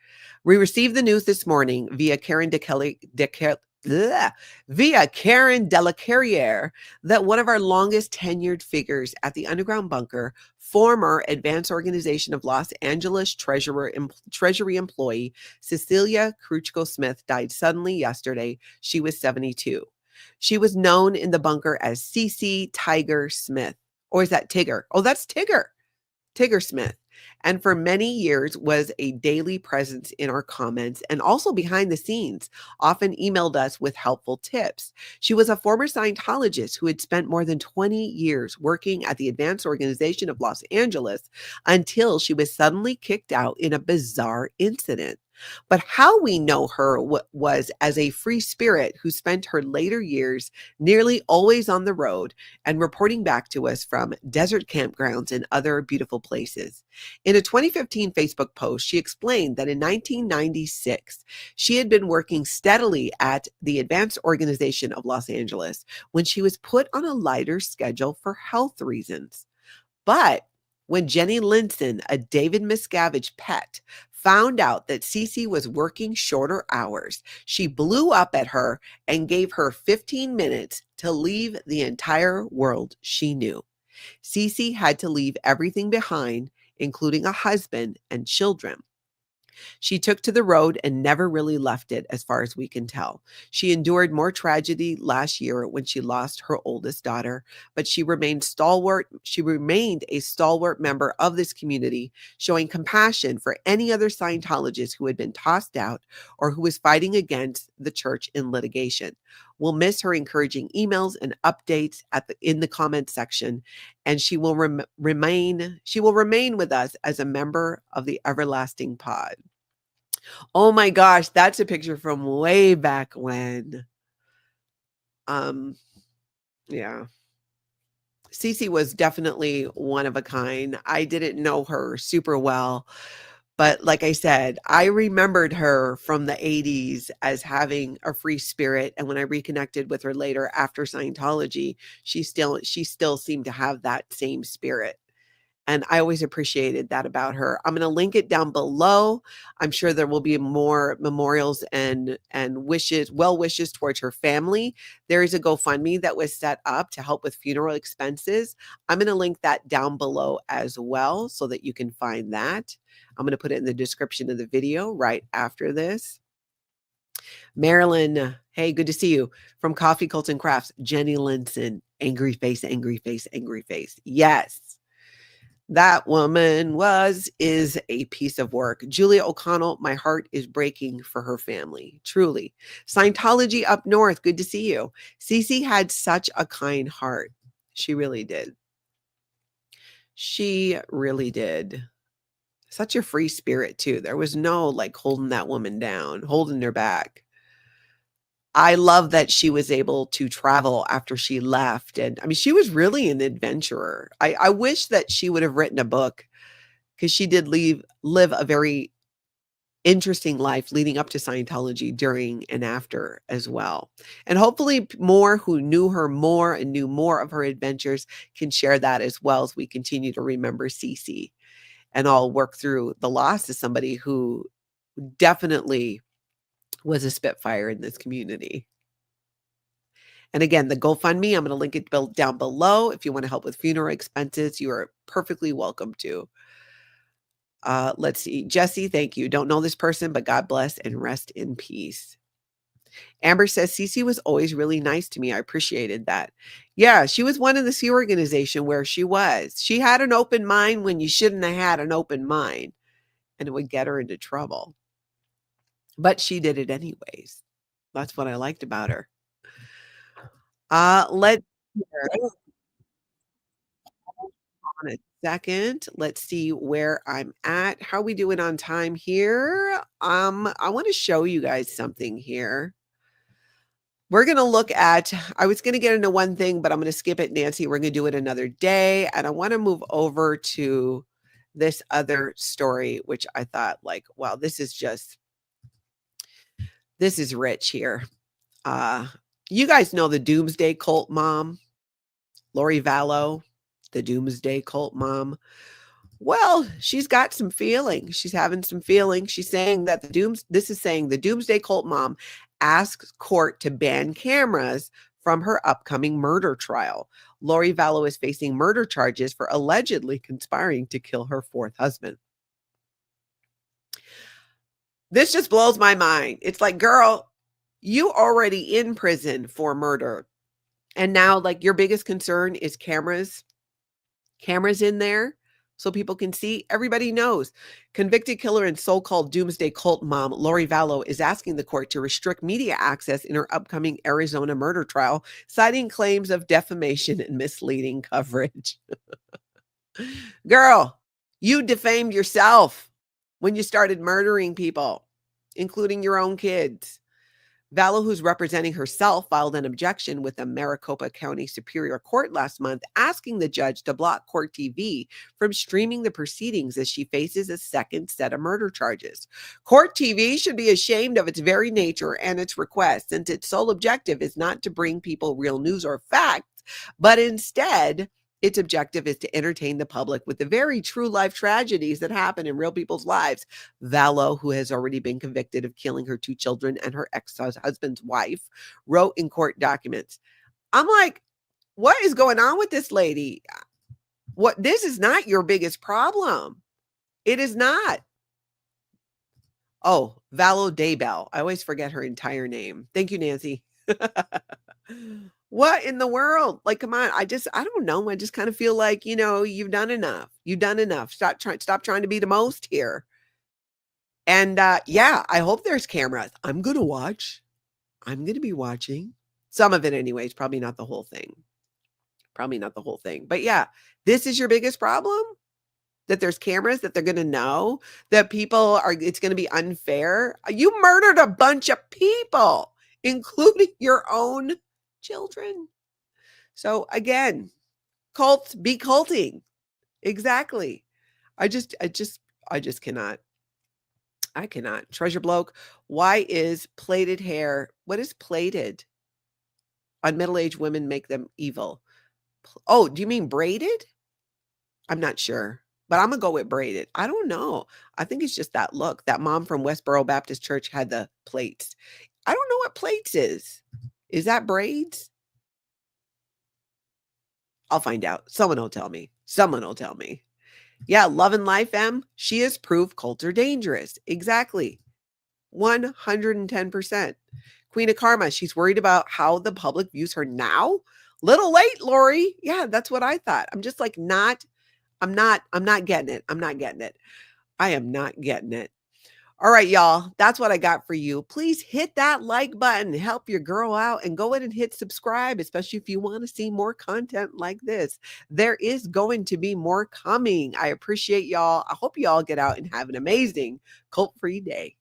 We received the news this morning via Karen Delacarriere that one of our longest tenured figures at the underground bunker, former Advanced Organization of Los Angeles Treasury employee Cecilia Kruchko-Smith, died suddenly yesterday. She was 72. She was known in the bunker as Cece Tiger Smith. Or is that Tigger? Oh, that's Tigger. Tigger Smith, and for many years was a daily presence in our comments and also behind the scenes, often emailed us with helpful tips. She was a former Scientologist who had spent more than 20 years working at the Advanced Organization of Los Angeles until she was suddenly kicked out in a bizarre incident. But how we know her was as a free spirit who spent her later years nearly always on the road and reporting back to us from desert campgrounds and other beautiful places. In a 2015 Facebook post, she explained that in 1996, she had been working steadily at the Advanced Organization of Los Angeles when she was put on a lighter schedule for health reasons. But when Jenny Linson, a David Miscavige pet, found out that Cece was working shorter hours, she blew up at her and gave her 15 minutes to leave the entire world she knew. Cece had to leave everything behind, including a husband and children. She took to the road and never really left it, as far as we can tell. She endured more tragedy last year when she lost her oldest daughter, but she remained stalwart. She remained a stalwart member of this community, showing compassion for any other Scientologist who had been tossed out or who was fighting against the church in litigation. We'll miss her encouraging emails and updates in the comment section, and she will remain with us as a member of the everlasting pod. Oh my gosh, that's a picture from way back when. Yeah. Cece was definitely one of a kind. I didn't know her super well, but like I said, I remembered her from the 80s as having a free spirit. And when I reconnected with her later after Scientology, she still seemed to have that same spirit. And I always appreciated that about her. I'm going to link it down below. I'm sure there will be more memorials and well wishes towards her family. There is a GoFundMe that was set up to help with funeral expenses. I'm going to link that down below as well so that you can find that. I'm going to put it in the description of the video right after this. Marilyn, hey, good to see you. From Coffee, Cult, and Crafts, Jenny Linson, angry face, angry face, angry face. Yes. That woman is a piece of work. Julia O'Connell, my heart is breaking for her family. Truly. Scientology up north, good to see you. Cece had such a kind heart. She really did. She really did. Such a free spirit, too. There was no like holding that woman down, holding her back. I love that she was able to travel after she left. And I mean, she was really an adventurer. I wish that she would have written a book because she did live a very interesting life leading up to Scientology during and after as well. And hopefully more who knew her more and knew more of her adventures can share that as well as we continue to remember Cece and all work through the loss of somebody who definitely was a spitfire in this community. And again, the GoFundMe, I'm going to link it down below. If you want to help with funeral expenses, you are perfectly welcome to. Let's see. Jesse, thank you. Don't know this person, but God bless and rest in peace. Amber says, Cece was always really nice to me. I appreciated that. Yeah, she was one in the Sea organization where she was. She had an open mind when you shouldn't have had an open mind, and it would get her into trouble. But she did it anyways. That's what I liked about her. Let's on a second. Let's see where I'm at. How are we doing on time here? I want to show you guys something here. We're going to look at, I was going to get into one thing, but I'm going to skip it, Nancy. We're going to do it another day. And I want to move over to this other story, which I thought like, wow, this is just This is rich here. You guys know the Doomsday cult mom, Lori Vallow, the Doomsday cult mom. Well, she's got some feelings. She's having some feelings. She's saying that the Doomsday cult mom asks court to ban cameras from her upcoming murder trial. Lori Vallow is facing murder charges for allegedly conspiring to kill her fourth husband. This just blows my mind. It's like, girl, you already in prison for murder. And now, like, your biggest concern is cameras in there so people can see. Everybody knows. Convicted killer and so-called Doomsday cult mom Lori Vallow is asking the court to restrict media access in her upcoming Arizona murder trial, citing claims of defamation and misleading coverage. Girl, you defamed yourself when you started murdering people, including your own kids. Vallow, who's representing herself, filed an objection with the Maricopa County Superior Court last month, asking the judge to block Court TV from streaming the proceedings as she faces a second set of murder charges. Court TV should be ashamed of its very nature and its request, since its sole objective is not to bring people real news or facts, but instead, its objective is to entertain the public with the very true life tragedies that happen in real people's lives. Vallow, who has already been convicted of killing her 2 children and her ex-husband's wife, wrote in court documents. I'm like, what is going on with this lady? This is not your biggest problem. It is not. Oh, Vallow-Daybell. I always forget her entire name. Thank you, Nancy. What in the world? Like, come on. I don't know. I just kind of feel like, you've done enough. You've done enough. Stop trying to be the most here. And yeah, I hope there's cameras. I'm going to watch. I'm going to be watching some of it anyways. Probably not the whole thing. But yeah, this is your biggest problem? That there's cameras, that they're going to know, that it's going to be unfair. You murdered a bunch of people, including your own children. So again, cults be culting. Exactly. I just cannot. I cannot. Treasure Bloke, why is plaited hair? What is plaited on middle-aged women make them evil? Oh, do you mean braided? I'm not sure, but I'm gonna go with braided. I don't know. I think it's just that look. That mom from Westboro Baptist Church had the plaits. I don't know what plaits is. Is that braids? I'll find out. Someone will tell me. Yeah, Love and Life M. She has proved cults are dangerous. Exactly. 110%. Queen of Karma. She's worried about how the public views her now. Little late, Lori. Yeah, that's what I thought. I'm just like I'm not getting it. I am not getting it. All right, y'all, that's what I got for you. Please hit that like button, help your girl out, and go ahead and hit subscribe, especially if you want to see more content like this. There is going to be more coming. I appreciate y'all. I hope y'all get out and have an amazing cult-free day.